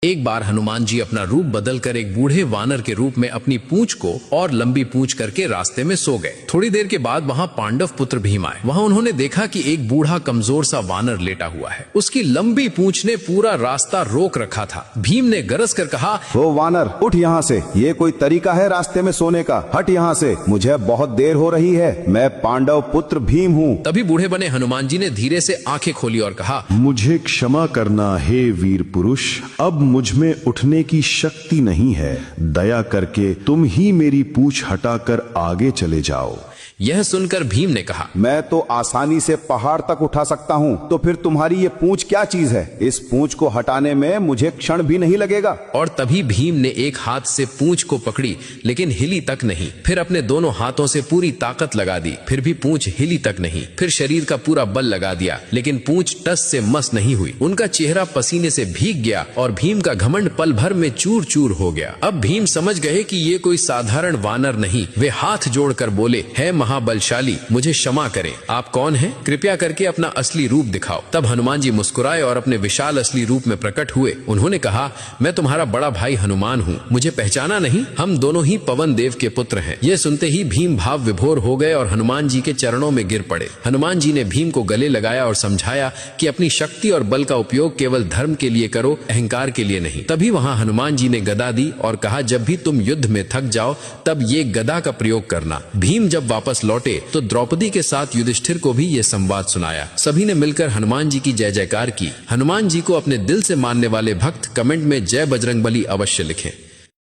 एक बार हनुमान जी अपना रूप बदलकर एक बूढ़े वानर के रूप में अपनी पूंछ को और लंबी पूंछ करके रास्ते में सो गए। थोड़ी देर के बाद वहां पांडव पुत्र भीम आए। वहां उन्होंने देखा कि एक बूढ़ा कमजोर सा वानर लेटा हुआ है। उसकी लंबी पूंछ ने पूरा रास्ता रोक रखा था। भीम ने गरज कर कहा, ओ वानर, उठ यहाँ से। ये कोई तरीका है रास्ते में सोने का? हट यहाँ से, मुझे बहुत देर हो रही है। मैं पांडव पुत्र भीम हूँ। तभी बूढ़े बने हनुमान जी ने धीरे से आंखें खोली और कहा, मुझे क्षमा करना हे वीर पुरुष, अब मुझ में उठने की शक्ति नहीं है। दया करके तुम ही मेरी पूंछ हटाकर आगे चले जाओ। यह सुनकर भीम ने कहा, मैं तो आसानी से पहाड़ तक उठा सकता हूँ, तो फिर तुम्हारी ये पूंछ क्या चीज है? इस पूंछ को हटाने में मुझे क्षण भी नहीं लगेगा। और तभी भीम ने एक हाथ से पूंछ को पकड़ी, लेकिन हिली तक नहीं। फिर अपने दोनों हाथों से पूरी ताकत लगा दी, फिर भी पूंछ हिली तक नहीं। फिर शरीर का पूरा बल लगा दिया, लेकिन पूंछ टस से मस नहीं हुई। उनका चेहरा पसीने से भीग गया और भीम का घमंड पल भर में चूर चूर हो गया। अब भीम समझ गए कि ये कोई साधारण वानर नहीं। वे हाथ जोड़कर बोले, है महाबलशाली, मुझे क्षमा करें। आप कौन हैं? कृपया करके अपना असली रूप दिखाओ। तब हनुमान जी मुस्कुराए और अपने विशाल असली रूप में प्रकट हुए। उन्होंने कहा, मैं तुम्हारा बड़ा भाई हनुमान हूँ। मुझे पहचाना नहीं? हम दोनों ही पवन देव के पुत्र हैं। यह सुनते ही भीम भाव विभोर हो गए और हनुमान जी के चरणों में गिर पड़े। हनुमान जी ने भीम को गले लगाया और समझाया कि अपनी शक्ति और बल का उपयोग केवल धर्म के लिए करो, अहंकार के लिए नहीं। तभी वहां हनुमान जी ने गदा दी और कहा, जब भी तुम युद्ध में थक जाओ तब ये गदा का प्रयोग करना। भीम जब वापस लौटे तो द्रौपदी के साथ युधिष्ठिर को भी ये संवाद सुनाया। सभी ने मिलकर हनुमान जी की जय जयकार की। हनुमान जी को अपने दिल से मानने वाले भक्त कमेंट में जय बजरंगबली अवश्य लिखें।